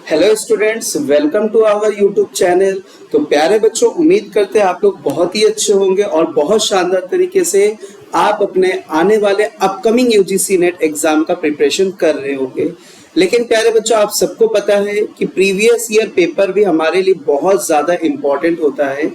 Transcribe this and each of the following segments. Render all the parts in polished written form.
Hello students, welcome to our YouTube channel. तो प्यारे बच्चों, उम्मीद करते हैं आप लोग बहुत ही अच्छे होंगे और बहुत शानदार तरीके से आप अपने आने वाले अपकमिंग यूजीसी नेट एग्जाम का प्रिपरेशन कर रहे होंगे। लेकिन प्यारे बच्चों, आप सबको पता है कि प्रीवियस ईयर पेपर भी हमारे लिए बहुत ज़्यादा इम्पोर्टेंट होता है।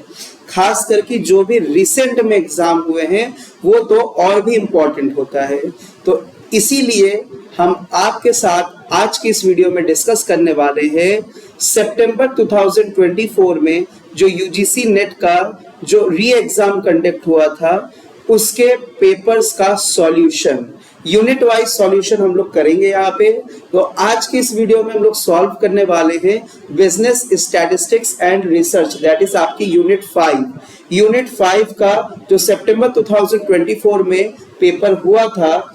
खास करके जो भी रिसेंट में एग्जाम हुए हैं वो तो और भी इम्पोर्टेंट होता है। तो इसीलिए हम आपके साथ आज की इस वीडियो में डिस्कस करने वाले हैं सितंबर 2024 में जो यूजीसी नेट का जो री एग्जाम कंडक्ट हुआ था उसके पेपर्स का सॉल्यूशन, यूनिट वाइज सॉल्यूशन हम लोग करेंगे यहाँ पे। तो आज की इस वीडियो में हम लोग सॉल्व करने वाले हैं business statistics and research, that is आपकी यूनिट 5 का जो सितंबर 2024 में पेपर हुआ था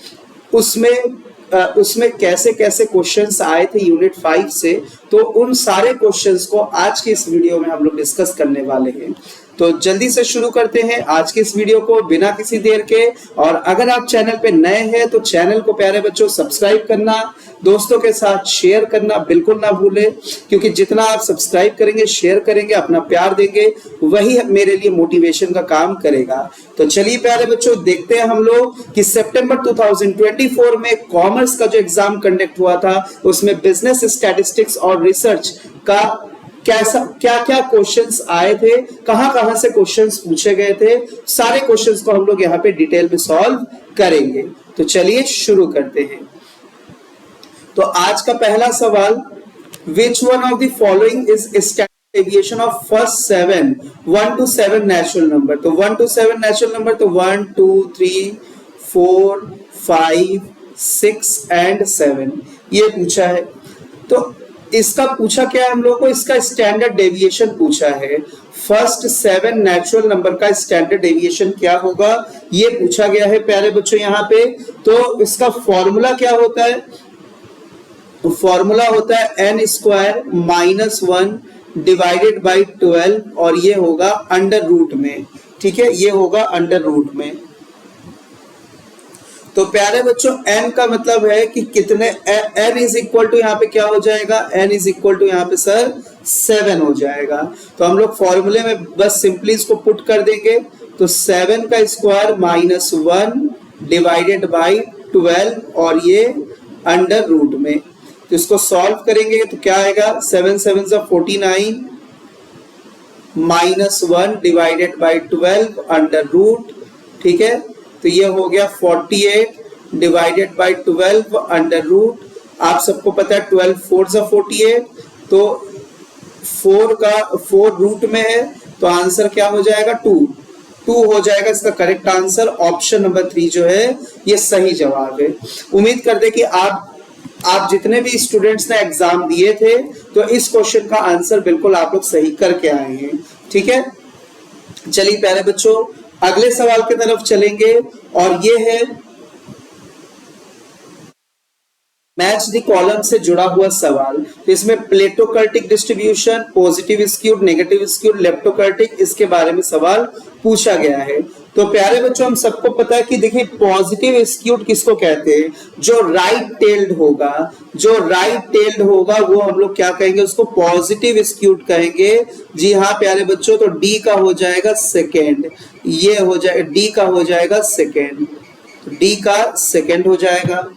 उसमें कैसे कैसे क्वेश्चंस आए थे यूनिट 5 से। तो उन सारे क्वेश्चंस को आज के इस वीडियो में हम लोग डिस्कस करने वाले हैं। तो जल्दी से शुरू करते हैं आज के इस वीडियो को बिना किसी देर के। और अगर आप चैनल पे नए हैं तो चैनल को प्यारे बच्चों सब्सक्राइब करना, दोस्तों के साथ शेयर करना बिल्कुल ना भूलें, क्योंकि जितना आप सब्सक्राइब करेंगे, शेयर करेंगे, अपना प्यार देंगे, वही मेरे लिए मोटिवेशन का काम करेगा। तो चलिए प्यारे बच्चों, देखते हैं हम लोग कि सितंबर 2024 में कॉमर्स का जो एग्जाम कंडक्ट हुआ था उसमें बिजनेस स्टैटिस्टिक्स और रिसर्च का कैसा क्या क्या क्वेश्चंस आए थे, कहां से क्वेश्चंस पूछे गए थे, सारे क्वेश्चंस को हम लोग यहाँ पे डिटेल में सॉल्व करेंगे। तो चलिए शुरू करते हैं। तो आज का पहला सवाल, which one of the following is standard deviation of first 1 to 7 natural number. तो 1 to 7 नेचुरल नंबर, तो 1 2 3 4 5 6 एंड 7 ये पूछा है। तो इसका पूछा क्या है हम लोग को, इसका स्टैंडर्ड डेविएशन पूछा है। फर्स्ट 7 नेचुरल नंबर का स्टैंडर्ड डेविएशन क्या होगा ये पूछा गया है प्यारे बच्चों यहाँ पे। तो इसका फॉर्मूला क्या होता है, तो फॉर्मूला होता है n स्क्वायर -1 डिवाइडेड बाई 12 और ये होगा अंडर रूट में। ठीक है, ये होगा अंडर रूट में। तो प्यारे बच्चों, n का मतलब है कि कितने, n इज इक्वल टू यहाँ पे क्या हो जाएगा, n इज इक्वल टू यहाँ पे सर 7 हो जाएगा। तो हम लोग फॉर्मूले में बस सिंपली इसको पुट कर देंगे। तो 7 का स्क्वायर -1 डिवाइडेड बाई 12 और ये अंडर रूट में। तो इसको सॉल्व करेंगे तो क्या आएगा, 7 7 49 -1 डिवाइडेड बाई 12 अंडर रूट। ठीक है, तो ये हो गया 48 डिवाइडेड बाई 12 अंडर रूट। आप सबको पता है 12 4 48, तो 4 रूट में है तो आंसर क्या हो जाएगा, 2 हो जाएगा इसका करेक्ट आंसर। ऑप्शन नंबर 3 जो है ये सही जवाब है। उम्मीद करते कि आप जितने भी स्टूडेंट्स ने एग्जाम दिए थे तो इस क्वेश्चन का आंसर बिल्कुल आप लोग सही करके आए हैं। ठीक है, चलिए प्यारे बच्चों अगले सवाल की तरफ चलेंगे और ये है मैच द कॉलम से जुड़ा हुआ सवाल। तो इसमें platykurtic distribution, positive skewed, negative skewed, leptokurtic, इसके बारे में सवाल पूछा गया है। तो प्यारे बच्चों, हम सबको पता है कि देखिए पॉजिटिव स्क्यूड किसको कहते हैं, जो राइट टेल्ड होगा वो हम लोग क्या कहेंगे, उसको पॉजिटिव स्क्यूड कहेंगे। जी हाँ प्यारे बच्चों, तो डी का हो जाएगा सेकेंड, ये हो जाएगा डी का हो जाएगा सेकेंड, डी का सेकेंड हो जाएगा।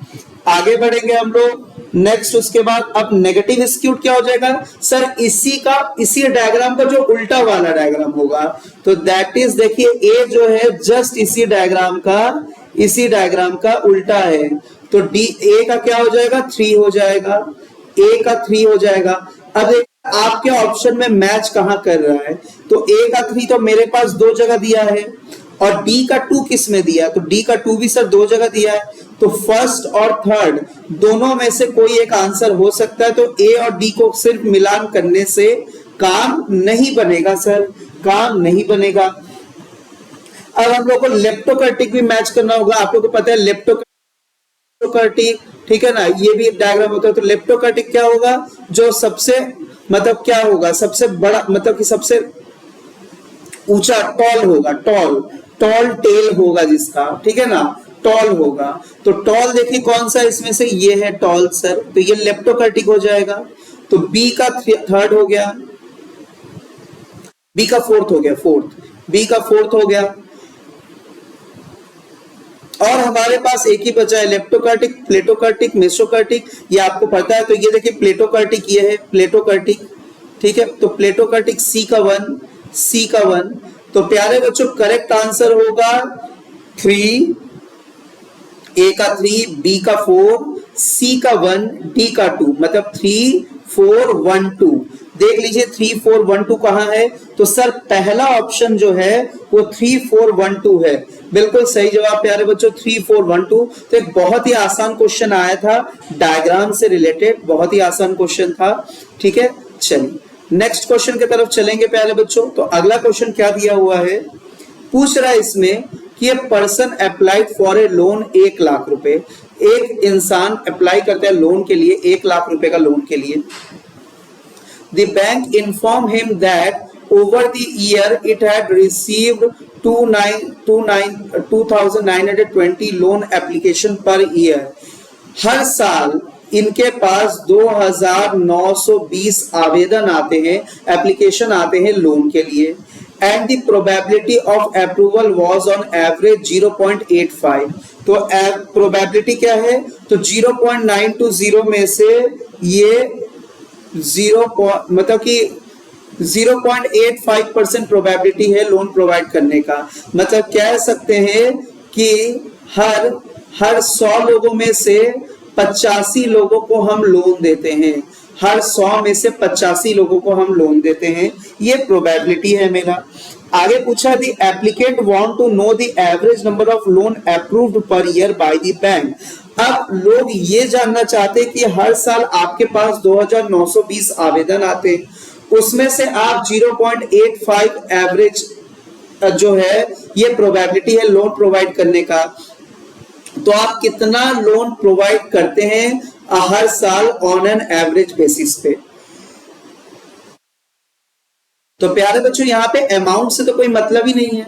आगे बढ़ेंगे हम लोग नेक्स्ट, उसके बाद अब नेगेटिव स्क्यूड क्या हो जाएगा सर, इसी डायग्राम का जो उल्टा वाला डायग्राम होगा। तो दैट इज, देखिए ए जो है जस्ट इसी डायग्राम का उल्टा है। तो डी ए का क्या हो जाएगा, 3 हो जाएगा, ए का 3 हो जाएगा। अब आपके ऑप्शन में मैच कहां कर रहा है, तो ए का 3 तो मेरे पास 2 जगह दिया है और डी का 2 किस में दिया, तो डी का 2 भी सर 2 जगह दिया है। तो फर्स्ट और थर्ड दोनों में से कोई एक आंसर हो सकता है। तो ए और डी को सिर्फ मिलान करने से काम नहीं बनेगा सर, काम नहीं बनेगा। अब हम लोग को लेप्टोकर्टिक भी मैच करना होगा। आप लोग को पता है लेप्टोकर्टिक, ठीक है ना, ये भी डायग्राम होता है। तो लेप्टोकर्टिक क्या होगा, जो सबसे मतलब क्या होगा, सबसे बड़ा मतलब कि सबसे ऊंचा, टॉल होगा, टॉल टेल होगा जिसका, ठीक है ना, टॉल होगा। तो टॉल देखिए कौन सा इसमें से, ये है टॉल सर, तो ये लेप्टोकर्टिक हो जाएगा। तो बी का थर्ड हो गया, बी का फोर्थ हो गया, बी का फोर्थ हो गया। और हमारे पास एक ही बचा है, लेप्टोकार्टिक, प्लेटोकार्टिक, मेसोकार्टिक, ये आपको पता है। तो ये देखिए प्लेटोकार्टिक, ये है प्लेटोकार्टिक, ठीक है। तो प्लेटोकार्टिक सी का 1, सी का 1। तो प्यारे बच्चों करेक्ट आंसर होगा 3, ए का 3, बी का 4, सी का 1, डी का 2, मतलब 3 4 1 2। देख लीजिए 3 4 1 2 कहां है, तो सर पहला ऑप्शन जो है वो 3 4 1 2 है। बिल्कुल सही जवाब प्यारे बच्चों, 3 4 1 2। तो एक बहुत ही आसान क्वेश्चन आया था डायग्राम से रिलेटेड, बहुत ही आसान क्वेश्चन था, ठीक है। चलिए नेक्स्ट क्वेश्चन की तरफ चलेंगे प्यारे बच्चों। तो अगला क्वेश्चन क्या दिया हुआ है, पूछ रहा है इसमें कि person applied for a loan 1 lakh रुपए, एक इंसान अप्लाई करता है लोन के लिए, 1 लाख रुपए का लोन के लिए। The bank informed him that over the year it had received 2,920 loan application per year. हर साल इनके पास 2,920 आवेदन आते हैं, एप्लीकेशन आते हैं लोन के लिए। And the probability of approval was on average 0.85. तो प्रोबेबिलिटी क्या है, तो 0.920 में से ये 0 मतलब कि 0.85% प्रोबेबिलिटी है लोन प्रोवाइड करने का। मतलब कह सकते हैं कि हर 100 लोगों में से 85 लोगों को हम लोन देते हैं, हर 100 में से 85 लोगों को हम लोन देते हैं, ये प्रोबेबिलिटी है मेरा। आगे पूछा the applicant want to know the average number of loan approved per year by the bank. अब लोग ये जानना चाहते हैं कि हर साल आपके पास 2,920 आवेदन आते हैं, उसमें से आप 0.85 एवरेज जो है ये प्रोबेबिलिटी है लोन प्रोवाइड करने का। तो आप कितना लोन प्रोवाइड करते हैं हर साल ऑन एन एवरेज बेसिस पे। तो प्यारे बच्चों यहाँ पे अमाउंट से तो कोई मतलब ही नहीं है।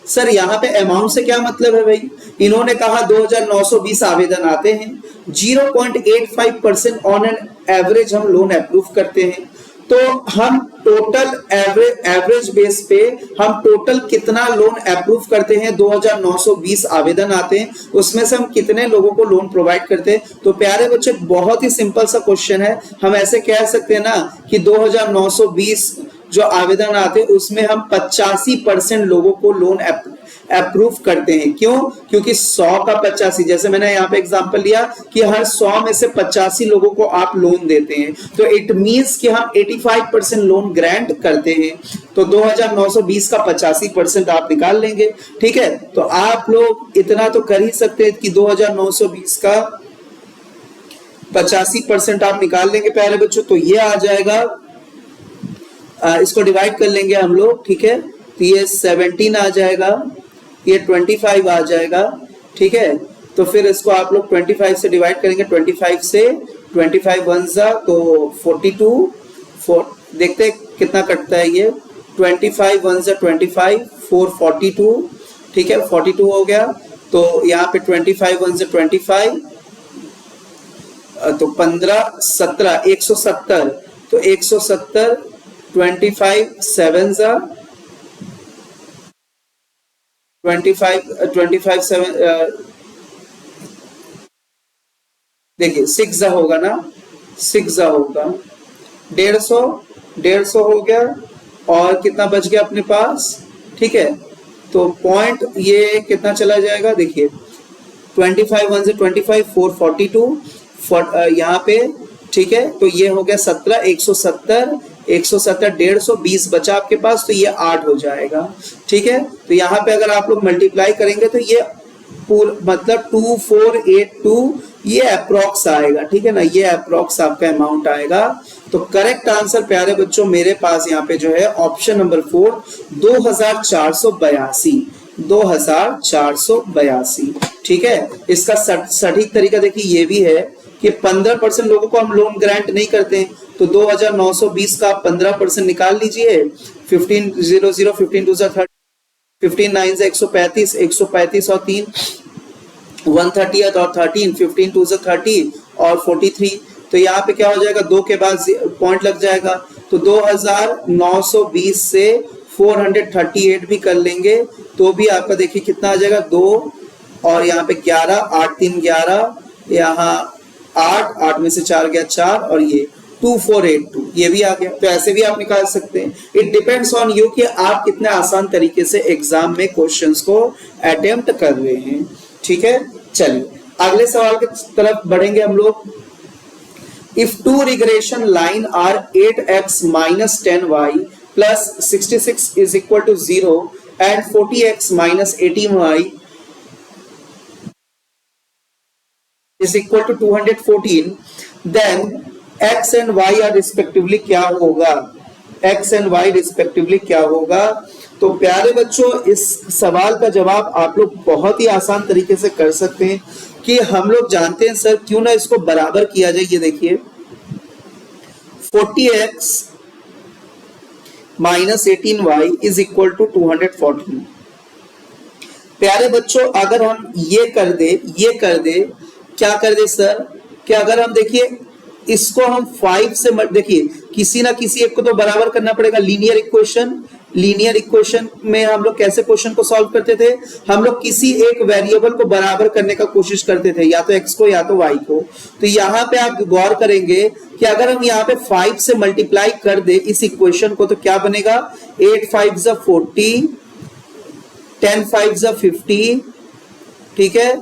सर यहाँ पे अमाउंट से क्या मतलब है भाई, इन्होंने कहा 2,920 आवेदन आते हैं, 0.85% ऑन एन एवरेज हम लोन अप्रूव करते हैं। तो हम टोटल एवरेज बेस पे हम टोटल कितना लोन अप्रूव करते हैं, 2,920 आवेदन आते हैं, उसमें से हम कितने लोगों को लोन प्रोवाइड करते हैं। तो प्यारे बच्चे बहुत ही सिंपल सा क्वेश्चन है, हम ऐसे कह सकते हैं ना कि 2,920 जो आवेदन आते हैं उसमें हम 85% लोगों को लोन अप्रूव करते हैं। क्यों, क्योंकि 100 का 85, जैसे मैंने यहाँ पे एग्जांपल लिया कि हर 100 में से 85 लोगों को आप लोन देते हैं, तो इट मींस कि हम 85% लोन ग्रांट करते हैं। तो 2,920 का 85% आप निकाल लेंगे, ठीक है। तो आप लोग इतना तो कर ही सकते हैं कि 2,920 का 85% आप निकाल लेंगे प्यारे बच्चों। तो ये आ जाएगा, इसको डिवाइड कर लेंगे हम लोग, ठीक है। तो ये 17 आ जाएगा, ये 25 आ जाएगा, ठीक है। तो फिर इसको आप लोग 25 से डिवाइड करेंगे, 25 से 25 वन जा तो 42, देखते हैं कितना कटता है ये, 25 वन जा 25, 4 42, ठीक है, 42 हो गया। तो यहाँ पे 25 वन जा 25, तो 15 17 170, तो 170, 25 7 जा 25 7, देखिए 6 जा होगा ना, 6 जा होगा, 150 हो गया, और कितना बच गया अपने पास, ठीक है। तो पॉइंट ये कितना चला जाएगा, देखिए 25 वन से 25, 4 42 यहाँ पे, ठीक है। तो ये हो गया 17, 170, 120 बचा आपके पास, तो ये 8 हो जाएगा, ठीक है। तो यहाँ पे अगर आप लोग मल्टीप्लाई करेंगे तो ये मतलब 2482 ये अप्रोक्स आएगा, ठीक है ना, ये अप्रोक्स आपका अमाउंट आएगा। तो करेक्ट आंसर प्यारे बच्चों मेरे पास यहाँ पे जो है ऑप्शन नंबर 4, 2482, 2482, ठीक है। इसका सटीक तरीका देखिए ये भी है कि 15% लोगों को हम लोन ग्रांट नहीं करते हैं, तो 2,920 का 15% निकाल लीजिए, 1500, 15 2 30, 15 9 135, 135 और 3 130 और 13, 15 2 30 और 43, तो यहाँ पे क्या हो जाएगा, 2 के बाद पॉइंट लग जाएगा, तो 2920 से 438 भी कर लेंगे तो भी आपका देखिए कितना आ जाएगा, 2 और यहाँ पे 11, 8 3 11, यहाँ 8 में से 4 गया 4 और ये 2482 ये भी आ गया। तो ऐसे भी आप निकाल सकते हैं। इट डिपेंड्स ऑन यू कि आप कितने आसान तरीके से एग्जाम में क्वेश्चंस को अटेम्प्ट कर रहे हैं। ठीक है, चलिए अगले सवाल की तरफ बढ़ेंगे हम लोग। If two regression line are 8x minus 10y plus 66 is equal to 0 and 40x minus 18y is equal to 214, then x and y are respectively क्या होगा, x and y respectively क्या होगा। तो प्यारे बच्चों, इस सवाल का जवाब आप लोग बहुत ही आसान तरीके से कर सकते हैं कि हम लोग जानते हैं सर क्यों ना इसको बराबर किया जाए। ये देखिए 40x minus 18y is equal to 214। प्यारे बच्चों, अगर हम ये कर दे क्या कर दे सर, कि अगर हम देखिए इसको हम 5 से देखिए किसी ना किसी एक को तो बराबर करना पड़ेगा। लीनियर इक्वेशन में हम लोग कैसे क्वेश्चन को सॉल्व करते थे, हम लोग किसी एक वेरिएबल को बराबर करने का कोशिश करते थे, या तो x को या तो y को। तो यहाँ पे आप गौर करेंगे कि अगर हम यहाँ पे 5 से मल्टीप्लाई कर दे इस इक्वेशन को तो क्या बनेगा, 8 5 जा 40, 10 5 जा 50, ठीक है।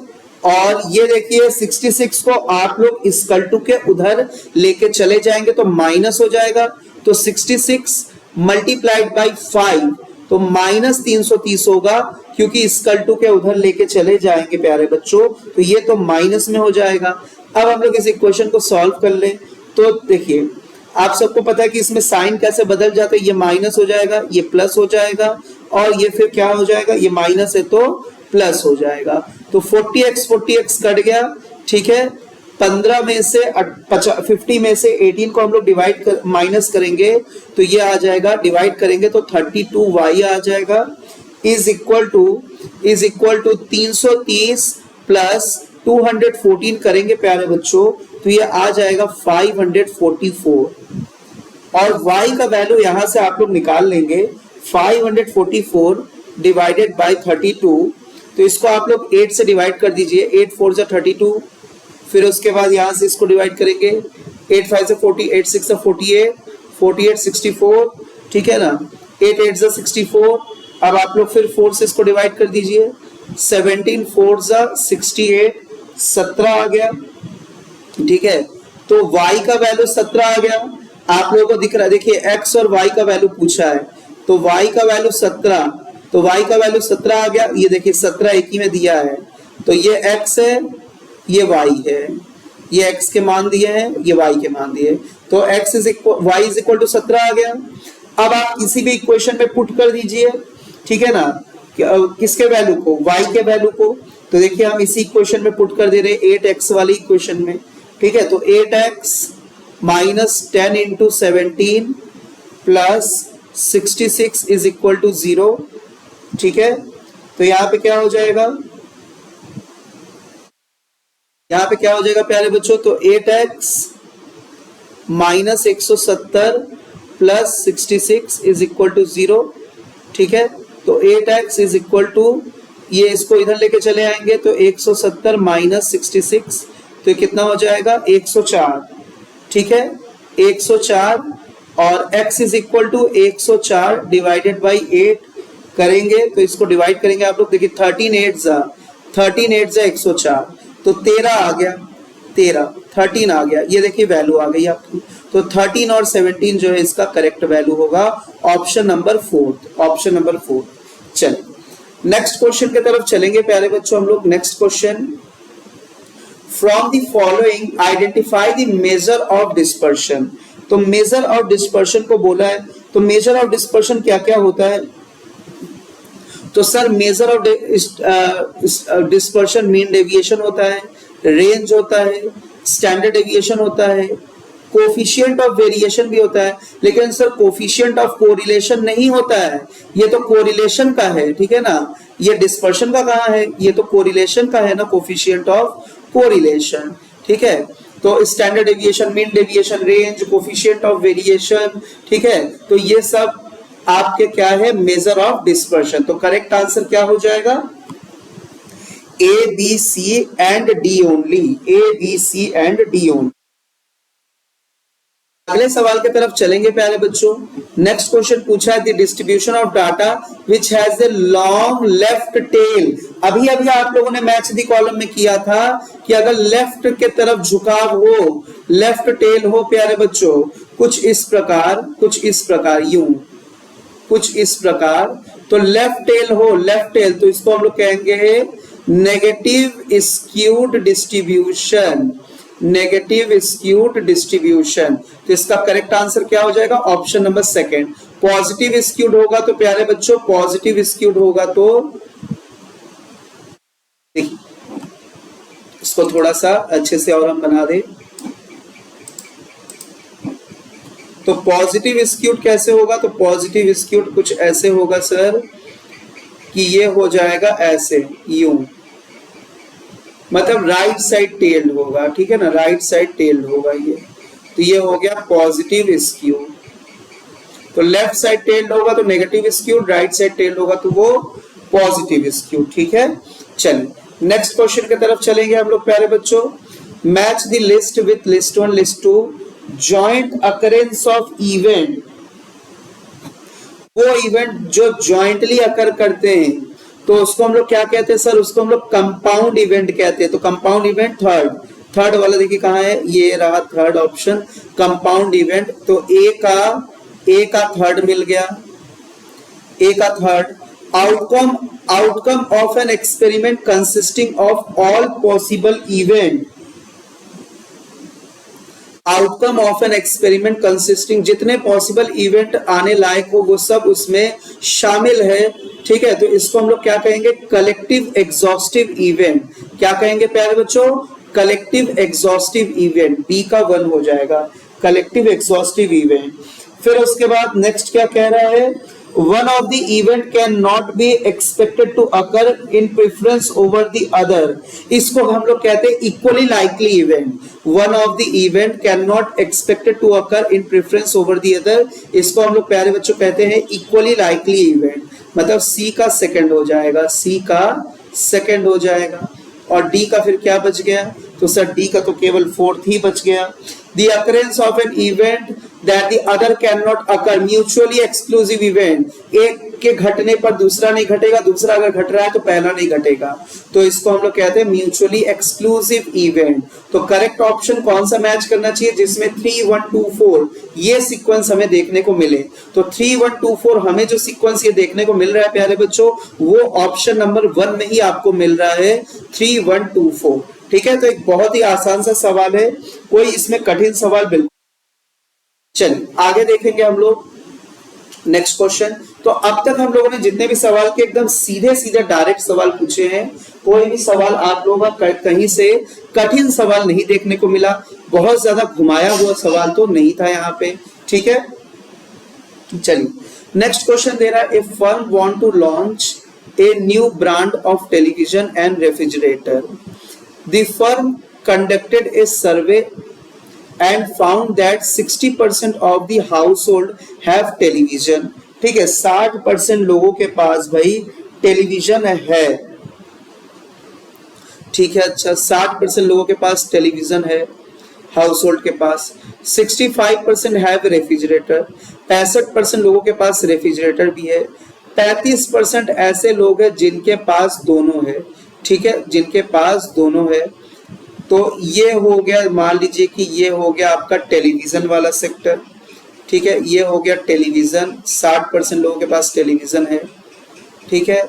और ये देखिए 66 को आप लोग इस कल्टू के उधर लेके चले जाएंगे तो माइनस हो जाएगा, तो 66 मल्टीप्लाइड बाई 5 तो माइनस 330 होगा, क्योंकि इस कल्टू के उधर लेके चले जाएंगे प्यारे बच्चों, तो ये तो माइनस में हो जाएगा। अब हम लोग इस इक्वेशन को सॉल्व कर ले तो देखिए आप सबको पता है कि इसमें साइन कैसे बदल जाता है, ये माइनस हो जाएगा, ये प्लस हो जाएगा, और ये फिर क्या हो जाएगा, ये माइनस है तो प्लस हो जाएगा। तो 40x कट गया, ठीक है। 15 में से 50 में से 18 को हम लोग माइनस करेंगे तो ये आ जाएगा, डिवाइड करेंगे तो 32y आ जाएगा, इज इक्वल टू 330 प्लस 214 करेंगे प्यारे बच्चों तो ये आ जाएगा 544, और y का वैल्यू यहां से आप लोग निकाल लेंगे 544 डिवाइडेड बाय 32, तो इसको आप लोग 8 से डिवाइड कर दीजिए, 8 4 जा 32, फिर उसके बाद यहाँ से इसको डिवाइड करेंगे, 8 5 से 40, 8 6 से 48, 48 64, ठीक है ना, 8 8 जा 64। अब आप लोग फिर 4 से इसको डिवाइड कर दीजिए, 17 4 जा 68, 17 आ गया, ठीक है। तो y का वैल्यू 17 आ गया, आप लोगों को दिख रहा है, देखिए x और y का वैल्यू पूछा है, तो y का वैल्यू 17, तो y का वैल्यू 17 आ गया। ये देखिए 17 एक ही में दिया है, तो ये x है, ये y है, ये x के मान दिए हैं, ये y के मान दिए, तो y इज इक्वल टू 17 आ गया। अब आप किसी भी इक्वेशन में पुट कर दीजिए, ठीक है ना, किसके वैल्यू को, y के वैल्यू को। तो देखिए हम इसी इक्वेशन में पुट कर दे रहे हैं 8x वाली इक्वेशन में, ठीक है। तो 8x minus 10 into 17 plus 66 is equal to 0, ठीक है। तो यहाँ पे क्या हो जाएगा, यहाँ पे क्या हो जाएगा प्यारे बच्चों, तो 8x minus 170 plus 66 is equal to 0, ठीक है। तो 8x इज इक्वल टू, ये इसको इधर लेके चले आएंगे तो 170 माइनस 66, तो ये कितना हो जाएगा 104, ठीक है, 104, और x is equal to 104 divided by 8 करेंगे, तो इसको डिवाइड करेंगे आप लोग, देखिए 13 8 जा 104, तो 13 आ गया, 13 आ गया, ये देखिए वैल्यू आ गई आपकी। तो 13 और 17 जो है इसका करेक्ट वैल्यू होगा ऑप्शन नंबर 4। चलिए नेक्स्ट क्वेश्चन की तरफ चलेंगे प्यारे बच्चों हम लोग। Next question, from the following identify the major of dispersion. तो मेजर ऑफ डिस्पर्शन को बोला है, तो मेजर ऑफ डिस्पर्शन क्या क्या होता है, तो sir major of dispersion mean deviation होता है, रेंज होता है, स्टैंडर्ड डेविएशन होता है, कोफिशिएंट ऑफ वेरिएशन भी होता है, लेकिन सर कोफिशिएंट ऑफ कोरिलेशन नहीं होता है, ये तो कोरिलेशन का है, ठीक है ना, ये डिस्पर्शन का कहाँ है, ये तो कोरिलेशन का है ना, कोफिशिएंट ऑफ कोरिलेशन, ठीक है। तो standard deviation, mean deviation, range, coefficient of variation, ठीक है, तो ये सब आपके क्या है, मेजर ऑफ डिस्पर्शन। तो करेक्ट आंसर क्या हो जाएगा, A B C and D only, A B C and D only. अगले सवाल की तरफ चलेंगे प्यारे बच्चों। नेक्स्ट क्वेश्चन पूछा है, the distribution of data which has a long left tail. अभी अभी आप लोगों ने मैच दी कॉलम में किया था कि अगर लेफ्ट के तरफ झुकाव हो, लेफ्ट टेल हो प्यारे बच्चों, कुछ इस प्रकार यूं, कुछ इस प्रकार, तो लेफ्ट टेल हो, लेफ्ट टेल, तो इसको हम लोग कहेंगे negative skewed distribution, negative skewed distribution. तो इसका करेक्ट आंसर क्या हो जाएगा, option number second. Positive skewed होगा तो प्यारे बच्चों, पॉजिटिव स्क्यूड होगा तो देखिए, इसको थोड़ा सा अच्छे से और हम बना दे। तो पॉजिटिव स्क्यूड कैसे होगा, तो पॉजिटिव स्क्यूड कुछ ऐसे होगा सर कि ये हो जाएगा ऐसे, यूं, मतलब राइट साइड टेल्ड होगा, ठीक है ना, राइट साइड टेल्ड होगा ये, तो ये हो गया पॉजिटिव स्क्यूड। तो लेफ्ट साइड टेल्ड होगा तो negative skewed, right side tailed होगा तो वो पॉजिटिव स्क्यूड, ठीक है। चलिए नेक्स्ट क्वेश्चन की तरफ चलेंगे हम लोग प्यारे बच्चों। Match the list with list 1 list 2, joint occurrence of event, वो इवेंट जो जॉइंटली अकर करते हैं तो उसको हम लोग क्या कहते हैं सर, उसको हम लोग कंपाउंड इवेंट कहते हैं। तो कंपाउंड इवेंट थर्ड वाला देखिए कहाँ है, ये रहा थर्ड ऑप्शन, कंपाउंड इवेंट। तो ए का थर्ड मिल गया, ए का third. Outcome of an experiment consisting of all possible event, outcome of an experiment consisting, जितने पॉसिबल इवेंट आने लायक हो वो सब उसमें शामिल है, ठीक है। तो इसको हम लोग क्या कहेंगे, कलेक्टिव एग्जॉस्टिव इवेंट। क्या कहेंगे प्यारे बच्चों, कलेक्टिव एग्जॉस्टिव इवेंट, बी का 1 हो जाएगा, कलेक्टिव एग्जॉस्टिव इवेंट। फिर उसके बाद नेक्स्ट क्या कह रहा है, one of the event can not be expected to occur in preference over the other, इसको हम लोग कहते हैं equally likely event। one of the event cannot expected to occur in preference over the other, इसको हम लोग प्यारे बच्चों कहते हैं equally likely event, मतलब C का सेकंड हो जाएगा, C का सेकंड हो जाएगा। और D का फिर क्या बच गया, तो सर D का तो केवल फोर्थ ही बच गया। The occurrence of an event that the other cannot occur, mutually exclusive event, एक के घटने पर दूसरा नहीं घटेगा, दूसरा अगर घट रहा है तो पहला नहीं घटेगा, तो इसको हम लोग कहते हैं म्यूचुअली एक्सक्लूसिव इवेंट। तो करेक्ट ऑप्शन कौन सा मैच करना चाहिए, जिसमें 3 1 2 4 ये सीक्वेंस हमें देखने को मिले। तो 3 1 2 4 हमें जो सीक्वेंस ये देखने को मिल रहा है प्यारे बच्चों, वो ऑप्शन नंबर 1 में ही आपको मिल रहा है, 3 1 2 4, ठीक है। तो एक बहुत ही आसान सा सवाल है, कोई इसमें कठिन सवाल बिल्कुल। चलिए आगे देखेंगे हम लोग नेक्स्ट क्वेश्चन। तो अब तक हम लोगों ने जितने भी सवाल के एकदम सीधे सीधे डायरेक्ट सवाल पूछे हैं, कोई भी सवाल आप लोगों का कहीं से कठिन सवाल नहीं देखने को मिला, बहुत ज्यादा घुमाया हुआ सवाल तो नहीं था यहाँ पे, ठीक है। चलिए नेक्स्ट क्वेश्चन दे रहा है, a firm want to launch a new brand of television and refrigerator. The firm conducted a survey and found that 60% of the household have television, ठीक है, 60% लोगों के पास भाई टेलीविजन है, ठीक है। अच्छा 60% लोगों के पास टेलीविजन है हाउस होल्ड के पास। 65% हैव रेफ्रिजरेटर, 65% लोगों के पास रेफ्रिजरेटर भी है। 35% ऐसे लोग हैं जिनके पास दोनों है, ठीक है, जिनके पास दोनों है। तो ये हो गया, मान लीजिए कि ये हो गया आपका टेलीविजन वाला सेक्टर, ठीक है, ये हो गया टेलीविजन, 60% लोगों के पास टेलीविजन है, ठीक है।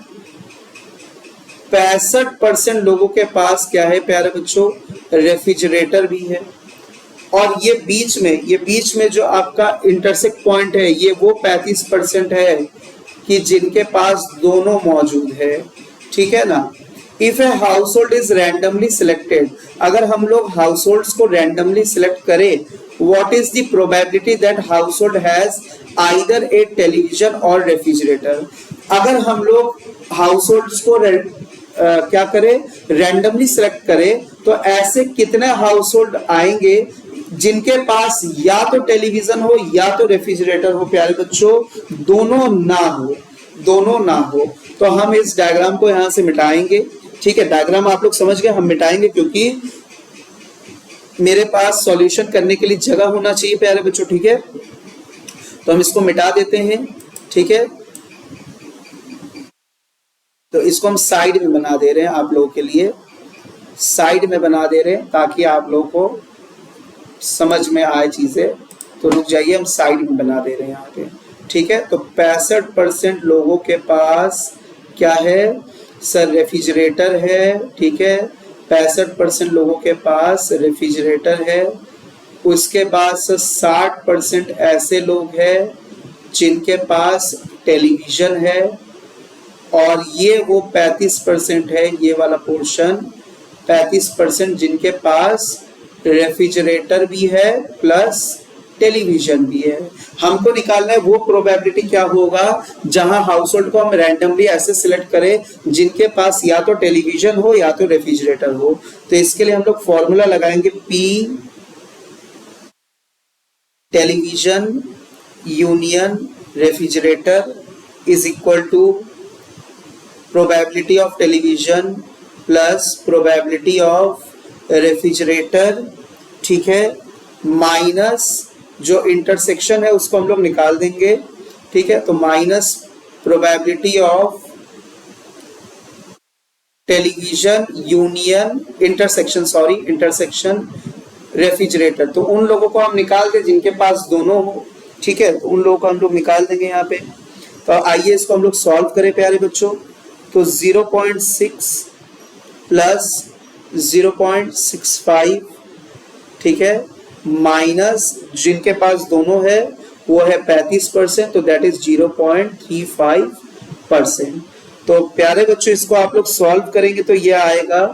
65% लोगों के पास क्या है प्यारे बच्चों, रेफ्रिजरेटर भी है। और ये बीच में जो आपका इंटरसेक्ट पॉइंट है, ये वो 35% है कि जिनके पास दोनों मौजूद है, ठीक है ना। If a household is randomly selected, अगर हम लोग households को randomly select करें, what is the probability that household has either a television or refrigerator? अगर हम लोग households को क्या करें, रैंडमली सिलेक्ट करें, तो ऐसे कितने हाउस होल्ड आएंगे जिनके पास या तो टेलीविजन हो या तो रेफ्रिजरेटर हो प्यारे बच्चों, दोनों ना हो, दोनों ना हो। तो हम इस डायग्राम को यहां से मिटाएंगे। ठीक है, डायग्राम आप लोग समझ गए, हम मिटाएंगे क्योंकि मेरे पास सॉल्यूशन करने के लिए जगह होना चाहिए प्यारे बच्चों। ठीक है, तो हम इसको मिटा देते हैं। ठीक है, तो इसको हम साइड में बना दे रहे हैं, आप लोगों के लिए साइड में बना दे रहे हैं ताकि आप लोगों को समझ में आए चीजें। तो रुक जाइए, हम साइड में बना दे रहे हैं यहाँ पे। ठीक है, तो 65% लोगों के पास क्या है सर, रेफ्रिजरेटर है। ठीक है, 65% लोगों के पास रेफ्रिजरेटर है। उसके बाद 60% ऐसे लोग हैं जिनके पास टेलीविजन है, और ये वो 35% है, ये वाला पोर्शन 35% जिनके पास रेफ्रिजरेटर भी है प्लस टेलीविजन भी है। हमको निकालना है वो प्रोबेबिलिटी क्या होगा जहां हाउस होल्ड को हम रैंडमली ऐसे सिलेक्ट करें जिनके पास या तो टेलीविजन हो या तो रेफ्रिजरेटर हो। तो इसके लिए हम लोग फॉर्मूला लगाएंगे, P television union refrigerator is equal to probability of television plus probability of refrigerator. ठीक है, माइनस जो इंटरसेक्शन है उसको हम लोग निकाल देंगे। ठीक है, तो minus probability of television union intersection refrigerator. तो उन लोगों को हम निकाल दें जिनके पास दोनों हो। ठीक है, तो उन लोगों को हम लोग निकाल देंगे यहाँ पे। तो आइए इसको हम लोग सॉल्व करें प्यारे बच्चों। तो 0.6 प्लस 0.65, ठीक है, माइनस जिनके पास दोनों है वो है 35%, तो दैट इज 0.35%। तो प्यारे बच्चों इसको आप लोग सॉल्व करेंगे तो ये आएगा,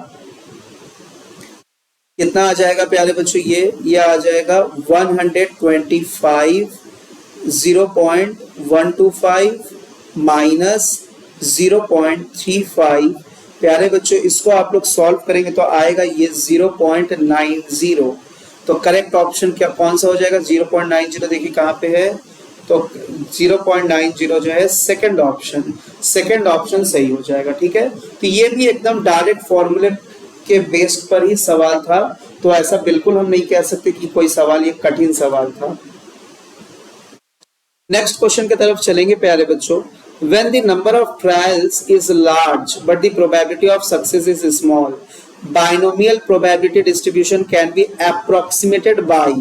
कितना आ जाएगा प्यारे बच्चों, ये आ जाएगा 125 0.125 माइनस 0.35। प्यारे बच्चों इसको आप लोग सॉल्व करेंगे तो आएगा ये 0.90। तो करेक्ट ऑप्शन क्या कौन सा हो जाएगा, 0.90 देखिए कहाँ पे है, तो 0.90 जो है सेकंड ऑप्शन सही हो जाएगा। ठीक है, तो ये भी एकदम डायरेक्ट फॉर्मूले के बेस्ड पर ही सवाल था, तो ऐसा बिल्कुल हम नहीं कह सकते कि कोई सवाल ये कठिन सवाल था। नेक्स्ट क्वेश्चन की तरफ चलेंगे प्यारे बच्चों। When the number of trials is large but the probability of success is small, binomial probability distribution can be approximated by,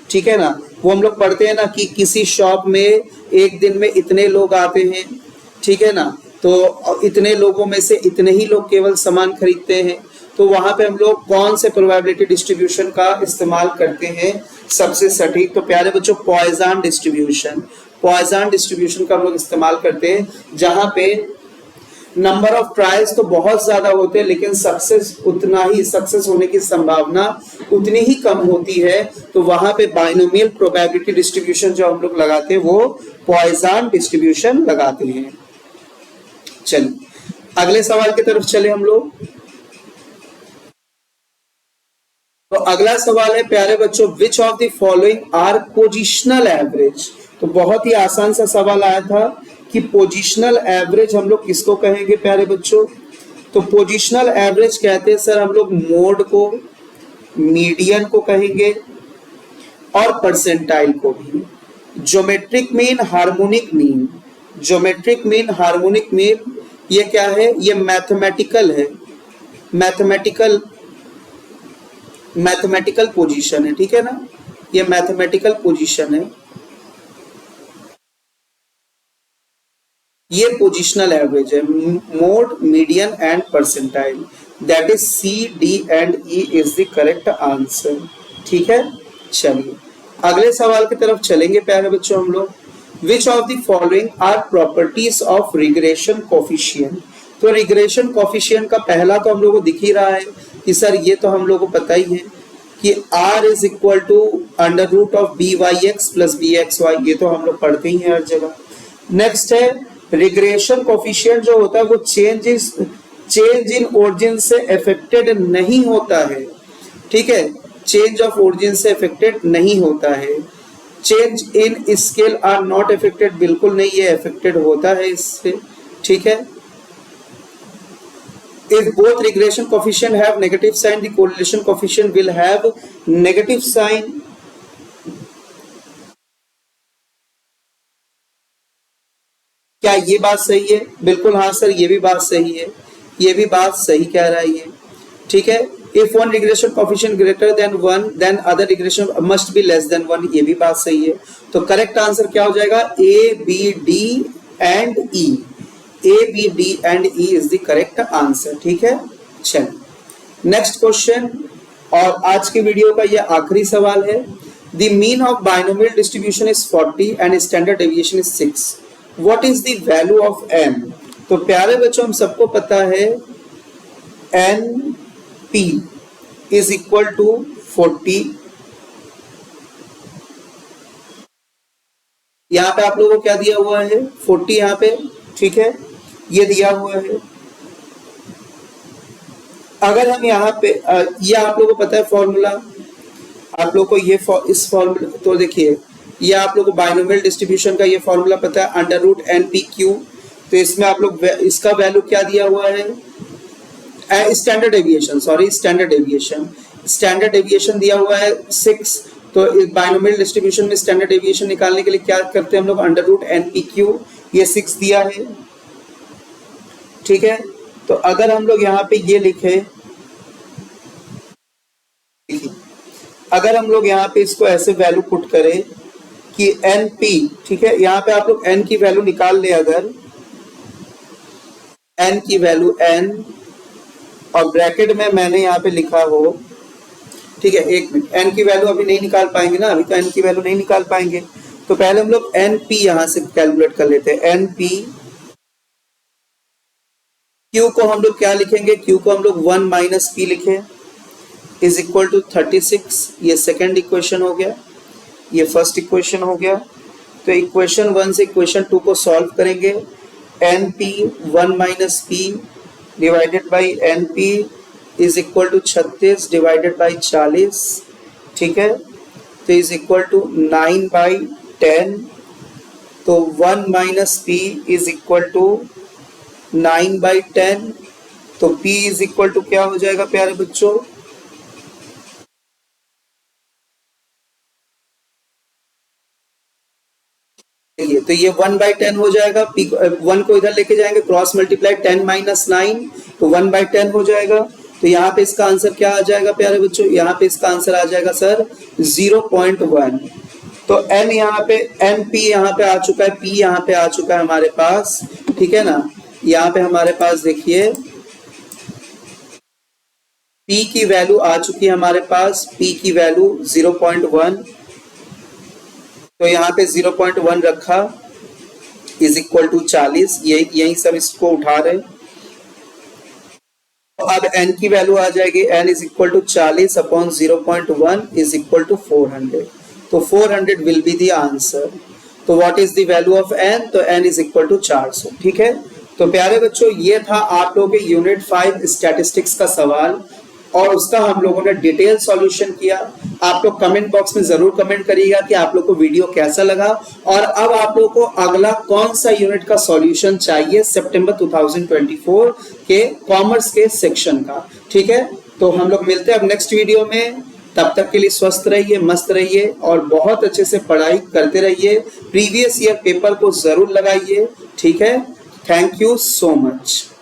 ठीक है ना, वो हम लोग पढ़ते हैं ना कि किसी शॉप में एक दिन में इतने लोग आते हैं, ठीक है ना, तो इतने लोगों में से इतने ही लोग केवल सामान खरीदते हैं, तो वहां पे हम लोग कौन से प्रोबेबिलिटी डिस्ट्रीब्यूशन का इस्तेमाल करते हैं सबसे सटीक। तो प्यारे बच्चों पॉइजन डिस्ट्रीब्यूशन का हम लोग इस्तेमाल करते हैं, जहां पे नंबर ऑफ ट्रायल्स तो बहुत ज्यादा होते हैं लेकिन सक्सेस होने की संभावना उतनी ही कम होती है, तो वहां पे बाइनोमियल प्रोबेबिलिटी डिस्ट्रीब्यूशन जो हम लोग लगाते हैं वो पॉइजन डिस्ट्रीब्यूशन लगाते हैं। चलिए अगले सवाल की तरफ चले हम लोग। तो अगला सवाल है प्यारे बच्चों, which of the following are positional average. तो बहुत ही आसान सा सवाल आया था कि पोजिशनल एवरेज हम लोग किसको कहेंगे प्यारे बच्चों। तो पोजिशनल एवरेज कहते हैं सर हम लोग मोड को, मीडियन को कहेंगे और परसेंटाइल को भी। ज्योमेट्रिक मीन, हार्मोनिक मीन, ये क्या है, ये मैथमेटिकल है, मैथमेटिकल पोजीशन है, ठीक है ना, ये मैथमेटिकल पोजीशन है, ये पोजिशनल एवरेज है। Mode, median and percentile, that is C, D and E is the correct answer. ठीक है, चलिए अगले सवाल की तरफ चलेंगे प्यारे बच्चों हम लोग। Which of the following are properties of regression coefficient. तो रिग्रेशन कोफिशिएंट का पहला तो हम लोगों को दिख ही रहा है कि सर ये तो हम लोगों को पता ही है कि r is equal to under root of BYX plus BXY, ये तो हम लोग पढ़ते ही हैं हर जगह। नेक्स्ट है रिग्रेशन कोफिशिएंट जो होता है वो चेंज चेंज इन ओरिजिन से अफेक्टेड नहीं होता है, ठीक है, चेंज ऑफ ओरिजिन से अफेक्टेड नहीं होता है। Change in scale are not affected, बिल्कुल नहीं, ये अफेक्टेड होता है इससे, ठीक है। If both regression coefficient have negative sign, the correlation coefficient will have negative sign. क्या ये बात सही है? बिल्कुल हाँ सर, ये भी बात सही है, ये भी बात सही कह रहा है ये, ठीक है। If one regression coefficient greater than 1, then other regression must be less than 1, ये भी बात सही है। तो करेक्ट आंसर क्या हो जाएगा? A, B, D and E। A, B, D and E is the correct answer, ठीक है। चलिए नेक्स्ट क्वेश्चन, और आज के वीडियो का यह आखिरी सवाल है। The mean of binomial distribution is 40 and standard deviation is 6. What is the value of n? तो प्यारे बच्चों, हम सबको पता है NP is equal to 40। यहाँ पे आप लोगों को क्या दिया हुआ है? 40 यहाँ पे, ठीक है, ये दिया हुआ है। अगर हम यहाँ पे ये आप लोगों को पता है फॉर्मूला, आप लोगों को ये इस फॉर्मूला, तो देखिए ये आप लोगों को बाइनोमियल डिस्ट्रीब्यूशन का ये फॉर्मूला पता है, अंडर रूट NPQ। तो इसमें आप लोग इसका वैल्यू क्या दिया हुआ है? Standard deviation, sorry standard deviation दिया हुआ है 6। तो बाइनोमियल डिस्ट्रीब्यूशन में स्टैंडर्ड डेविएशन निकालने के लिए क्या करते हैं हम लोग? अंडर रूट NPQ, ये 6 दिया है, ठीक है। तो अगर हम लोग यहाँ पे ये लिखे, अगर हम लोग यहाँ पे इसको ऐसे वैल्यू पुट करें कि NP, ठीक है, यहाँ पे आप लोग n की वैल्यू निकाल ले, अगर n की वैल्यू n और ब्रैकेट में मैंने यहाँ पे लिखा हो, ठीक है, एक मिनट, n की वैल्यू अभी नहीं निकाल पाएंगे ना, अभी तो n की वैल्यू नहीं निकाल पाएंगे। तो पहले हम लोग NP यहाँ से कैलकुलेट कर लेते हैं। NP, Q को हम लोग क्या लिखेंगे? Q को हम लोग 1 माइनस P लिखे, इज इक्वल टू 36। ये सेकेंड इक्वेशन हो गया, ये फर्स्ट इक्वेशन हो गया। तो इक्वेशन 1 से इक्वेशन 2 को सॉल्व करेंगे। NP 1 minus P divided by NP is equal to 36 divided by 40, ठीक है। तो इज इक्वल टू 9/10। तो 1 minus P is equal to 9/10। तो P इज इक्वल टू क्या हो जाएगा प्यारे बच्चों? तो ये 1/10 हो जाएगा। P 1 को इधर लेके जाएंगे, क्रॉस मल्टीप्लाई 10 माइनस 9, तो 1/10 हो जाएगा। तो यहाँ पे इसका आंसर क्या आ जाएगा प्यारे बच्चों? यहाँ पे इसका आंसर आ जाएगा सर 0.1। तो n यहाँ पे, NP यहाँ पे आ चुका है, P यहाँ पे आ चुका है हमारे पास, ठीक है ना। यहाँ पे हमारे पास देखिए P की वैल्यू आ चुकी है हमारे पास, P की वैल्यू 0.1। तो यहाँ पे 0.1 रखा, इज इक्वल टू 40, यही सब इसको उठा रहे। तो अब n की वैल्यू आ जाएगी, n is equal to 40 upon 0.1 is equal to 400। तो 400 विल बी द आंसर। तो what is the value of n? तो n इज इक्वल टू 400, ठीक है। तो प्यारे बच्चों, ये था आप लोगों के यूनिट 5 स्टैटिस्टिक्स का सवाल, और उसका हम लोगों ने डिटेल सॉल्यूशन किया। आप लोग कमेंट बॉक्स में जरूर कमेंट करिएगा कि आप लोग को वीडियो कैसा लगा, और अब आप लोग को अगला कौन सा यूनिट का सॉल्यूशन चाहिए सितंबर 2024 के कॉमर्स के सेक्शन का, ठीक है। तो हम लोग मिलते हैं अब नेक्स्ट वीडियो में। तब तक के लिए स्वस्थ रहिए, मस्त रहिए, और बहुत अच्छे से पढ़ाई करते रहिए। प्रीवियस ईयर पेपर को जरूर लगाइए, ठीक है। Thank you so much.